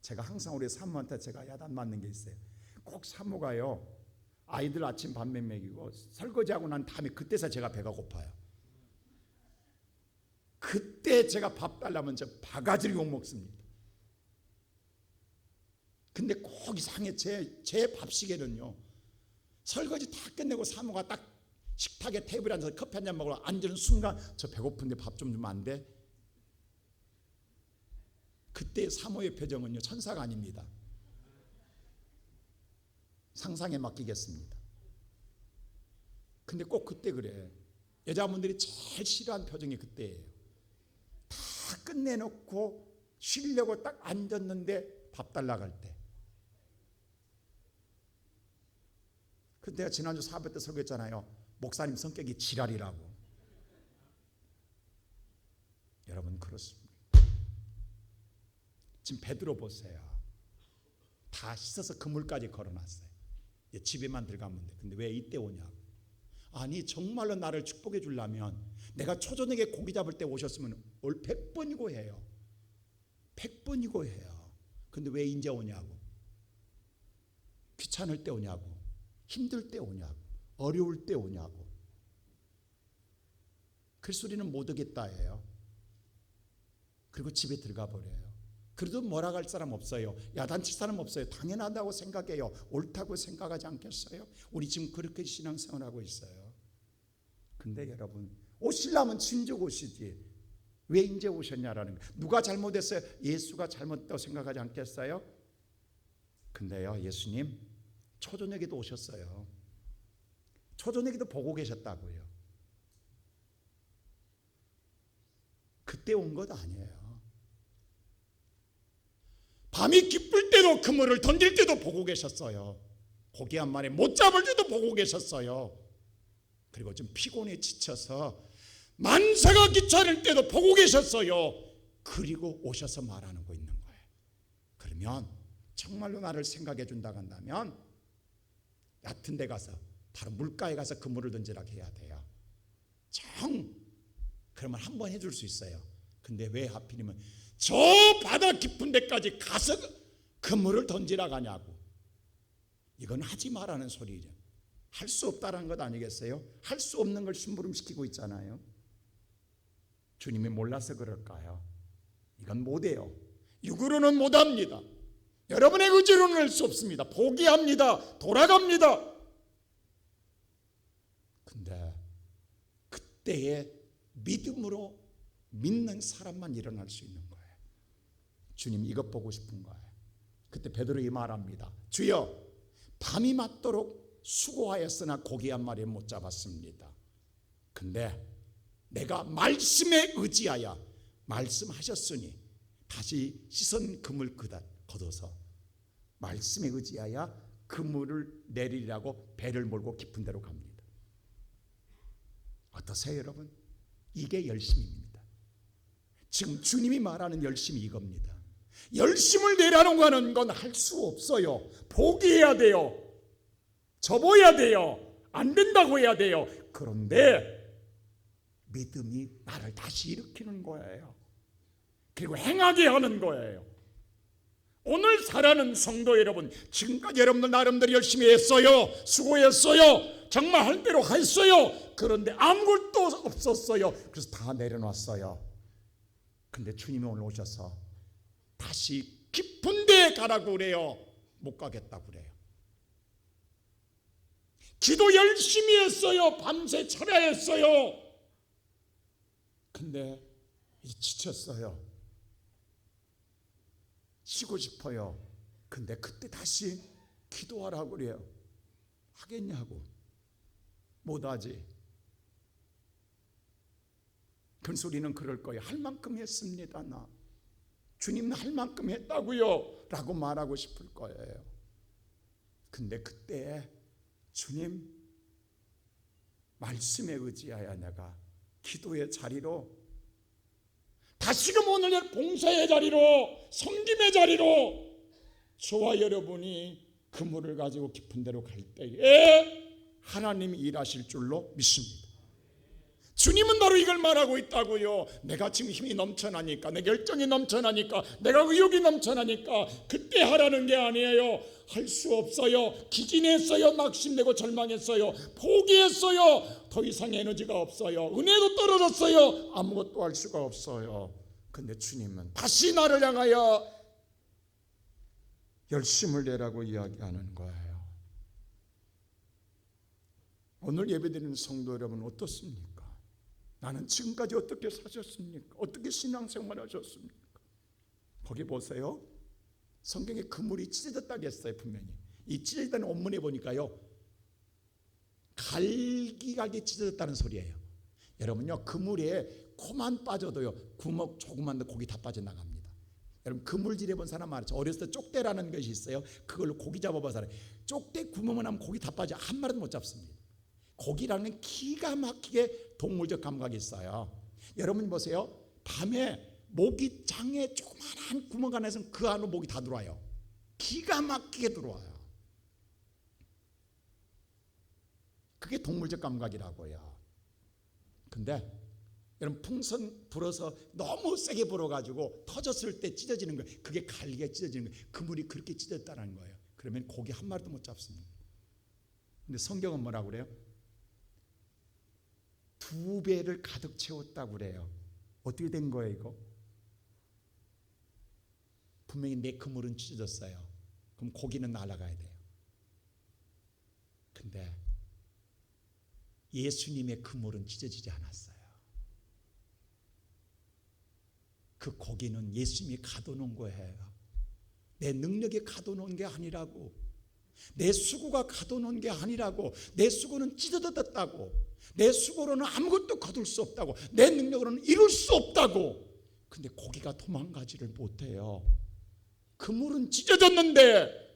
제가 항상 우리 사모한테 제가 야단 맞는 게 있어요. 꼭 사모가요, 아이들 아침 밥몇 먹이고 설거지하고 난 다음에 그때서 제가 배가 고파요. 그때 제가 밥 달라면 저 바가지를 욕 먹습니다. 근데 꼭 이상해. 제 밥시계는요, 설거지 다 끝내고 사모가 딱 식탁에 테이블에 앉아서 커피 한잔 먹으러 앉는 순간 저 배고픈데 밥 좀 주면 안 돼? 그때 사모의 표정은요, 천사가 아닙니다. 상상에 맡기겠습니다. 근데 꼭 그때 그래. 여자분들이 제일 싫어하는 표정이 그때예요. 다 끝내놓고 쉬려고 딱 앉았는데 밥 달라고 할 때. 근데 내가 지난주 사회 때 설교했잖아요. 목사님 성격이 지랄이라고. 여러분 그렇습니다. 지금 베드로 보세요. 다 씻어서 그물까지 걸어놨어요. 집에만 들어가면 돼. 근데 왜 이때 오냐고. 아니 정말로 나를 축복해 주려면 내가 초저녁에 고기 잡을 때 오셨으면 올 100번이고 해요. 100번이고 해요. 근데 왜 이제 오냐고. 귀찮을 때 오냐고. 힘들 때 오냐고. 어려울 때 오냐고. 그래서 우리는 못 오겠다예요. 그리고 집에 들어가 버려요. 그래도 뭐라 할 사람 없어요. 야단칠 사람 없어요. 당연하다고 생각해요. 옳다고 생각하지 않겠어요? 우리 지금 그렇게 신앙생활하고 있어요. 근데 여러분, 오시려면 진즉 오시지. 왜 이제 오셨냐라는 거예요. 누가 잘못했어요? 예수가 잘못했다고 생각하지 않겠어요? 근데요, 예수님 초저녁에도 오셨어요. 초저녁에도 보고 계셨다고요. 그때 온 것 아니에요. 밤이 깊을 때도 그물을 던질 때도 보고 계셨어요. 고기 한 마리 못 잡을 때도 보고 계셨어요. 그리고 좀 피곤해 지쳐서 만사가 귀찮을 때도 보고 계셨어요. 그리고 오셔서 말하는 거 있는 거예요. 그러면 정말로 나를 생각해 준다고 한다면 얕은 데 가서 바로 물가에 가서 그물을 던지라고 해야 돼요. 그러면 한 번 해줄 수 있어요. 근데 왜 하필이면 저 바다 깊은 데까지 가서 그물을 던지라 가냐고. 이건 하지 말라는 소리죠. 할 수 없다는 것 아니겠어요? 할 수 없는 걸 심부름시키고 있잖아요. 주님이 몰라서 그럴까요? 이건 못해요. 육으로는 못합니다. 여러분의 의지로는 할 수 없습니다. 포기합니다. 돌아갑니다. 근데 그때의 믿음으로 믿는 사람만 일어날 수 있는 거예요. 주님 이것 보고 싶은 거예요. 그때 베드로 이 말합니다. 주여, 밤이 맞도록 수고하였으나 고기 한 마리 못 잡았습니다. 근데 내가 말씀에 의지하여 말씀하셨으니 다시 씻은 그물 걷어서 말씀에 의지하여 그물을 내리라고 배를 몰고 깊은 데로 갑니다. 어떠세요 여러분? 이게 열심입니다. 지금 주님이 말하는 열심이 이겁니다. 열심을 내라는 거는 건 할 수 없어요. 포기해야 돼요. 접어야 돼요. 안 된다고 해야 돼요. 그런데 믿음이 나를 다시 일으키는 거예요. 그리고 행하게 하는 거예요. 오늘 살아가는 성도 여러분, 지금까지 여러분들 나름대로 열심히 했어요. 수고했어요. 정말 할 대로 했어요. 그런데 아무것도 없었어요. 그래서 다 내려놨어요. 근데 주님이 오늘 오셔서 다시 깊은 데 가라고 그래요. 못 가겠다고 그래요. 기도 열심히 했어요. 밤새 철야했어요. 근데 이제 지쳤어요. 쉬고 싶어요. 근데 그때 다시 기도하라고 그래요. 하겠냐고. 못하지. 근소리는 그럴 거예요. 할 만큼 했습니다. 나 주님은 할 만큼 했다고요 라고 말하고 싶을 거예요. 근데 그때 주님 말씀에 의지하여 내가 기도의 자리로, 다시금 오늘 봉사의 자리로, 섬김의 자리로 저와 여러분이 그물을 가지고 깊은 데로 갈 때에 하나님이 일하실 줄로 믿습니다. 주님은 바로 이걸 말하고 있다고요. 내가 지금 힘이 넘쳐나니까, 내 열정이 넘쳐나니까, 내가 의욕이 넘쳐나니까 그때 하라는 게 아니에요. 할 수 없어요. 기진했어요. 낙심되고 절망했어요. 포기했어요. 더 이상 에너지가 없어요. 은혜도 떨어졌어요. 아무것도 할 수가 없어요. 근데 주님은 다시 나를 향하여 열심을 내라고 이야기하는 거예요. 오늘 예배드리는 성도 여러분 어떻습니까? 나는 지금까지 어떻게 사셨습니까? 어떻게 신앙생활 하셨습니까? 거기 보세요. 성경에 그물이 찢어졌다고 했어요. 분명히 이 찢어졌다는 원문에 보니까요, 갈기갈기 찢어졌다는 소리예요. 여러분요, 그물에 코만 빠져도요 구멍 조그만 데 고기 다 빠져나갑니다. 여러분 그물질 해본 사람 알죠? 어렸을 때 쪽대라는 것이 있어요. 그걸로 고기 잡아본 사람, 쪽대 구멍만 하면 고기 다 빠져 한 마리도 못 잡습니다. 고기라는 기가 막히게 동물적 감각이 있어요. 여러분 보세요. 밤에 모기장에 조그만한 구멍 안에서는 그 안으로 모기 다 들어와요. 기가 막히게 들어와요. 그게 동물적 감각이라고요. 근데 여러분 풍선 불어서 너무 세게 불어가지고 터졌을 때 찢어지는 거예요. 그게 갈기가 찢어지는 거예요. 그물이 그렇게 찢어졌다는 거예요. 그러면 고기 한 마리도 못 잡습니다. 근데 성경은 뭐라고 그래요? 2배를 가득 채웠다고 그래요. 어떻게 된 거예요 이거? 분명히 내 그물은 찢어졌어요. 그럼 고기는 날아가야 돼요. 근데 예수님의 그물은 찢어지지 않았어요. 그 고기는 예수님이 가둬놓은 거예요. 내 능력이 가둬놓은 게 아니라고, 내 수고가 가둬놓은 게 아니라고. 내 수고는 찢어졌다고, 내 수고로는 아무것도 거둘 수 없다고, 내 능력으로는 이룰 수 없다고. 근데 고기가 도망가지를 못해요. 그물은 찢어졌는데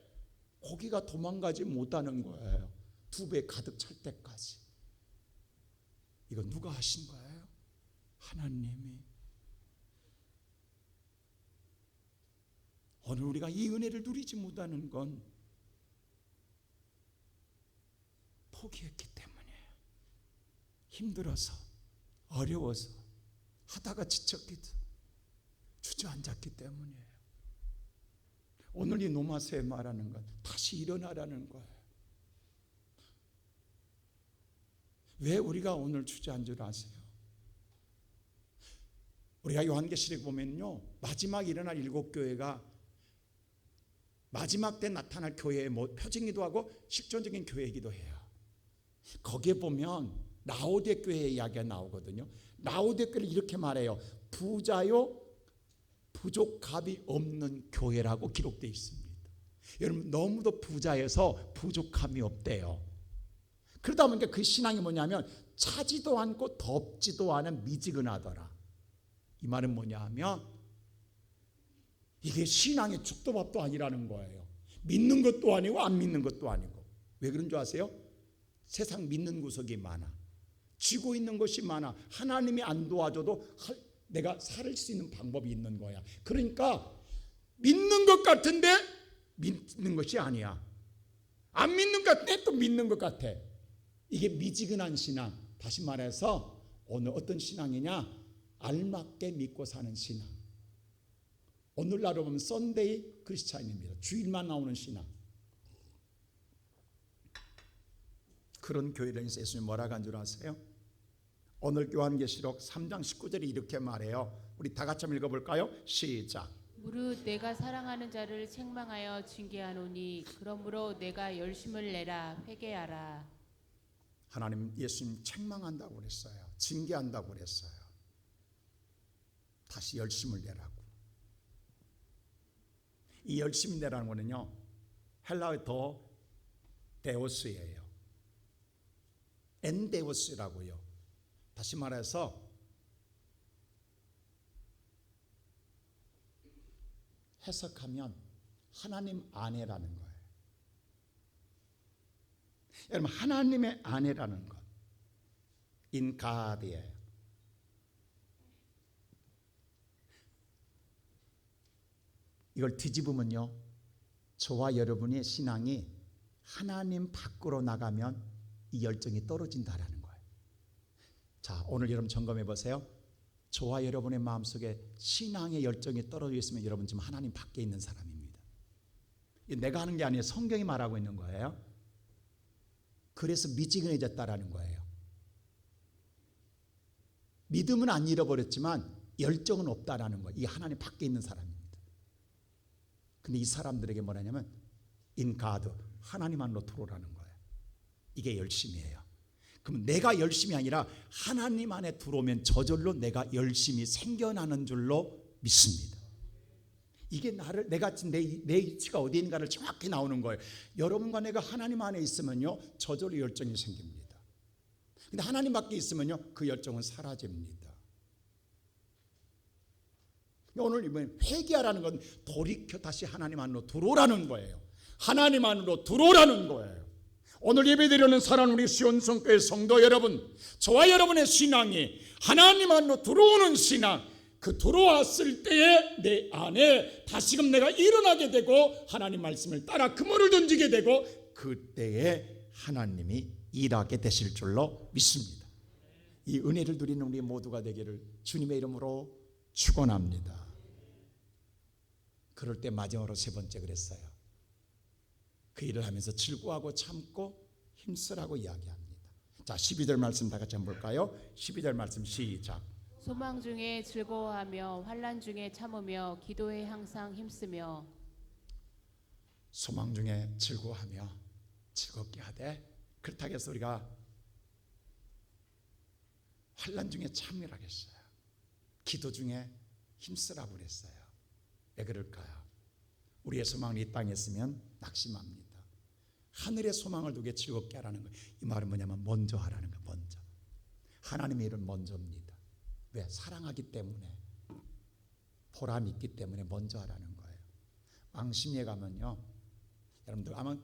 고기가 도망가지 못하는 거예요. 2배 가득 찰 때까지. 이거 누가 하신 거예요? 하나님이. 오늘 우리가 이 은혜를 누리지 못하는 건 포기했기 때문이에요. 힘들어서, 어려워서, 하다가 지쳤기도, 주저앉았기 때문이에요. 오늘 이 노마스에 말하는 건 다시 일어나라는 거예요. 왜 우리가 오늘 주저앉은 줄 아세요? 우리가 요한계시록 보면요, 마지막 일어날 7교회가 마지막 때 나타날 교회의 표징이기도 하고 실존적인 교회이기도 해요. 거기에 보면 라오데 교회 이야기가 나오거든요. 라오데 교회를 이렇게 말해요. 부자요 부족함이 없는 교회라고 기록되어 있습니다. 여러분 너무도 부자여서 부족함이 없대요. 그러다 보니까 그 신앙이 뭐냐면 차지도 않고 덥지도 않은 미지근하더라. 이 말은 뭐냐 하면 이게 신앙의 죽도 밥도 아니라는 거예요. 믿는 것도 아니고 안 믿는 것도 아니고. 왜 그런 줄 아세요? 세상 믿는 구석이 많아, 쥐고 있는 것이 많아. 하나님이 안 도와줘도 내가 살 수 있는 방법이 있는 거야. 그러니까 믿는 것 같은데 믿는 것이 아니야. 안 믿는 것 같은데 또 믿는 것 같아. 이게 미지근한 신앙. 다시 말해서 오늘 어떤 신앙이냐? 알맞게 믿고 사는 신앙. 오늘날로 보면 썬데이 크리스찬입니다. 주일만 나오는 신앙. 그런 교회를 예수님이 뭐라고 한 줄 아세요? 오늘 요한계시록 3장 19절에 이렇게 말해요. 우리 다 같이 한번 읽어볼까요? 시작. 무릇 내가 사랑하는 자를 책망하여 징계하노니 그러므로 내가 열심을 내라 회개하라. 하나님, 예수님 책망한다고 그랬어요. 징계한다고 그랬어요. 다시 열심을 내라고. 이 열심히 내라는 거는요, 헬라어 더 데오스예요. 엔데오스라고요. 다시 말해서 해석하면 하나님 아내라는 거예요. 여러분, 하나님의 아내라는 것, 인가드예요. 이걸 뒤집으면요, 저와 여러분의 신앙이 하나님 밖으로 나가면 이 열정이 떨어진다라는 거예요. 자, 오늘 여러분 점검해 보세요. 저와 여러분의 마음속에 신앙의 열정이 떨어져 있으면 여러분 지금 하나님 밖에 있는 사람입니다. 내가 하는 게 아니에요. 성경이 말하고 있는 거예요. 그래서 미지근해졌다라는 거예요. 믿음은 안 잃어버렸지만 열정은 없다라는 거예요. 이게 하나님 밖에 있는 사람입니다. 근데 이 사람들에게 뭐라냐면 in God, 하나님 안으로 들어오라는 거예요. 이게 열심이에요. 그럼 내가 열심이 아니라 하나님 안에 들어오면 저절로 내가 열심히 생겨나는 줄로 믿습니다. 이게 나를, 내가 내 위치가 어디 있는가를 정확히 나오는 거예요. 여러분과 내가 하나님 안에 있으면요, 저절로 열정이 생깁니다. 근데 하나님 밖에 있으면요, 그 열정은 사라집니다. 오늘 이번에 회개하라는 건 돌이켜 다시 하나님 안으로 들어오라는 거예요. 하나님 안으로 들어오라는 거예요. 오늘 예배드리는 사랑하는 우리 시온성교회 성도 여러분, 저와 여러분의 신앙이 하나님 안으로 들어오는 신앙, 그 들어왔을 때에 내 안에 다시금 내가 일어나게 되고 하나님 말씀을 따라 그물을 던지게 되고 그때에 하나님이 일하게 되실 줄로 믿습니다. 이 은혜를 누리는 우리 모두가 되기를 주님의 이름으로 축원합니다. 그럴 때 마지막으로 세 번째 그랬어요. 그 일을 하면서 즐거워하고 참고 힘쓰라고 이야기합니다. 자, 12절 말씀 다 같이 한번 볼까요? 12절 말씀 시작. 소망 중에 즐거워하며 환난 중에 참으며 기도에 항상 힘쓰며. 소망 중에 즐거워하며 즐겁게 하되, 그렇다고 해서 우리가 환난 중에 참으라고 했어요. 기도 중에 힘쓰라고 그랬어요. 왜 그럴까요? 우리의 소망은 이 땅에 있으면 낙심합니다. 하늘의 소망을 두게 즐겁게 하라는 거예요. 이 말은 뭐냐면 먼저 하라는 거예요. 먼저. 하나님의 일은 먼저입니다. 왜? 사랑하기 때문에, 보람이 있기 때문에 먼저 하라는 거예요. 왕심리에 가면요, 여러분들 아마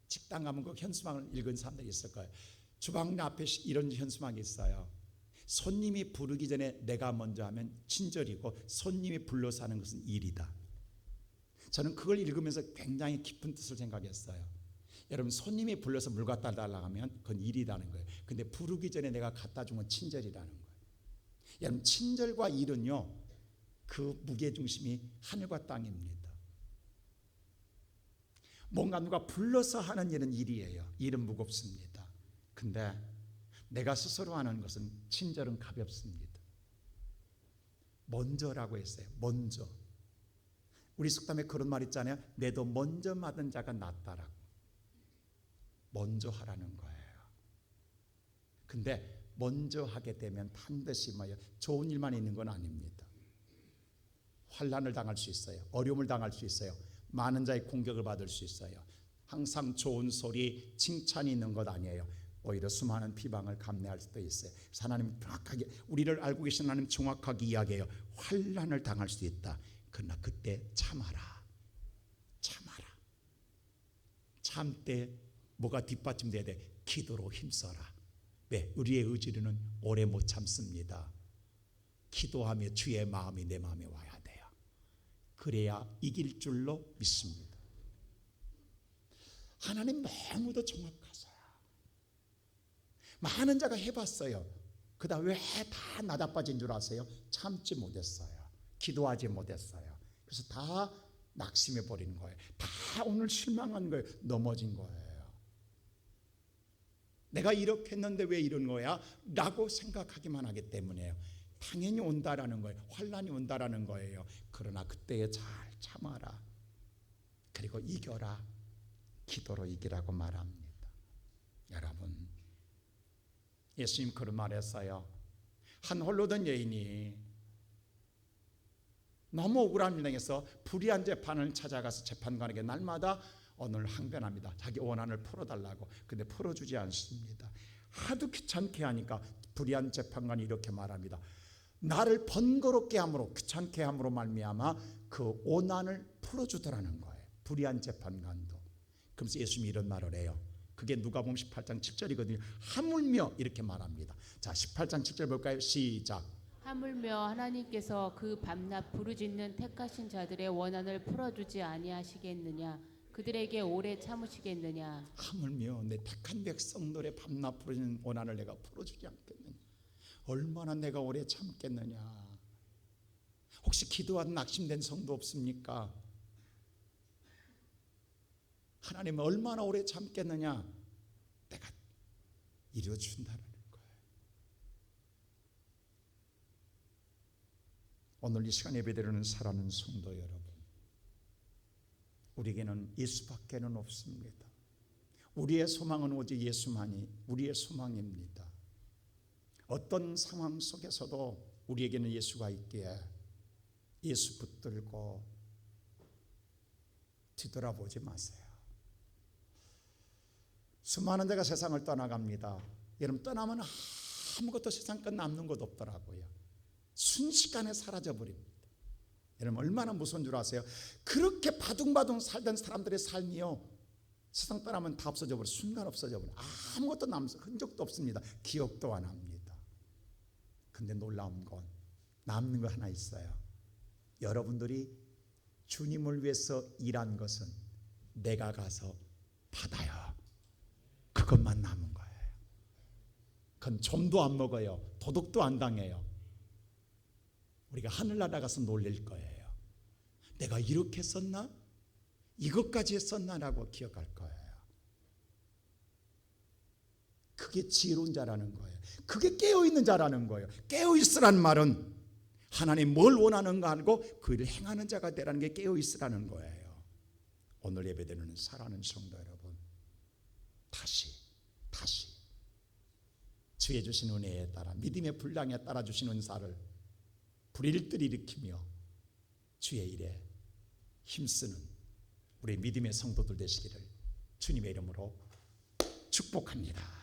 식당 가면 그 현수막을 읽은 사람들이 있을 거예요. 주방 앞에 이런 현수막이 있어요. 손님이 부르기 전에 내가 먼저 하면 친절이고 손님이 불러서 하는 것은 일이다. 저는 그걸 읽으면서 굉장히 깊은 뜻을 생각했어요. 여러분, 손님이 불러서 물 갖다 달라고 하면 그건 일이라는 거예요. 근데 부르기 전에 내가 갖다 준 건 친절이라는 거예요. 여러분, 친절과 일은요, 그 무게중심이 하늘과 땅입니다. 뭔가 누가 불러서 하는 일은 일이에요. 일은 무겁습니다. 근데 내가 스스로 하는 것은, 친절은 가볍습니다. 먼저라고 했어요. 먼저. 우리 속담에 그런 말 있잖아요. 내도 먼저 맞은 자가 낫다라고. 먼저 하라는 거예요. 근데 먼저 하게 되면 반드시 뭐예요? 좋은 일만 있는 건 아닙니다. 환난을 당할 수 있어요. 어려움을 당할 수 있어요. 많은 자의 공격을 받을 수 있어요. 항상 좋은 소리, 칭찬이 있는 것 아니에요. 오히려 수많은 비방을 감내할 수도 있어요. 그래서 하나님 정확하게, 우리를 알고 계신 하나님 정확하게 이야기해요. 환난을 당할 수 있다. 그러나 그때 참아라. 참아라. 참때 뭐가 뒷받침돼야 돼? 기도로 힘써라. 왜? 우리의 의지로는 오래 못 참습니다. 기도하며 주의 마음이 내 마음에 와야 돼요. 그래야 이길 줄로 믿습니다. 하나님 너무도 정확하세요. 많은 자가 해봤어요. 그다음 왜 다 나다빠진 줄 아세요? 참지 못했어요. 기도하지 못했어요. 그래서 다 낙심해 버린 거예요. 다 오늘 실망한 거예요. 넘어진 거예요. 내가 이렇게 했는데 왜 이런 거야? 라고 생각하기만 하기 때문에요. 당연히 온다라는 거예요. 환난이 온다라는 거예요. 그러나 그때에 잘 참아라. 그리고 이겨라. 기도로 이기라고 말합니다. 여러분, 예수님 그런 말했어요. 한 홀로 된 여인이 너무 억울한 일당해서 불의한 재판을 찾아가서 재판관에게 날마다 오늘 항변합니다. 자기 원한을 풀어달라고. 근데 풀어주지 않습니다. 하도 귀찮게 하니까 불의한 재판관이 이렇게 말합니다. 나를 번거롭게 함으로, 귀찮게 함으로 말미암아 그 원한을 풀어주더라는 거예요. 불의한 재판관도. 그러면서 예수님이 이런 말을 해요. 그게 누가복음 18장 7절이거든요. 하물며 이렇게 말합니다. 자, 18장 7절 볼까요? 시작. 하물며 하나님께서 그 밤낮 부르짖는 택하신 자들의 원한을 풀어주지 아니하시겠느냐? 그들에게 오래 참으시겠느냐? 하물며 내 택한 백성들의 밤낮 부르짖는 원한을 내가 풀어주지 않겠느냐? 얼마나 내가 오래 참겠느냐? 혹시 기도한 낙심된 성도 없습니까? 하나님 얼마나 오래 참겠느냐? 내가 이루어준다는 거예요. 오늘 이 시간 예배드리는 사랑하는 성도 여러분, 우리에게는 예수밖에는 없습니다. 우리의 소망은 오직 예수만이 우리의 소망입니다. 어떤 상황 속에서도 우리에게는 예수가 있기에 예수 붙들고 뒤돌아보지 마세요. 수많은 데가 세상을 떠나갑니다. 여러분, 떠나면 아무것도 세상 끝 남는 것 없더라고요. 순식간에 사라져버립니다. 여러분, 얼마나 무서운 줄 아세요? 그렇게 바둥바둥 살던 사람들의 삶이요, 세상 떠나면 다 없어져버려. 순간 없어져버려. 아무것도 흔적도 없습니다. 기억도 안 합니다. 근데 놀라운 건 남는 거 하나 있어요. 여러분들이 주님을 위해서 일한 것은 내가 가서 받아요. 그것만 남은 거예요. 그건 좀도 안 먹어요. 도둑도 안 당해요. 우리가 하늘나라 가서 놀릴 거예요. 내가 이렇게 했었나? 이것까지 했었나라고 기억할 거예요. 그게 지혜로운 자라는 거예요. 그게 깨어있는 자라는 거예요. 깨어있으라는 말은 하나님 뭘 원하는가 하고 그 일을 행하는 자가 되라는 게 깨어있으라는 거예요. 오늘 예배드리는 사랑하는 성도 여러분, 다시 주의 주신 은혜에 따라, 믿음의 분량에 따라 주신 은사를 불일들 일으키며 주의 일에 힘쓰는 우리 믿음의 성도들 되시기를 주님의 이름으로 축복합니다.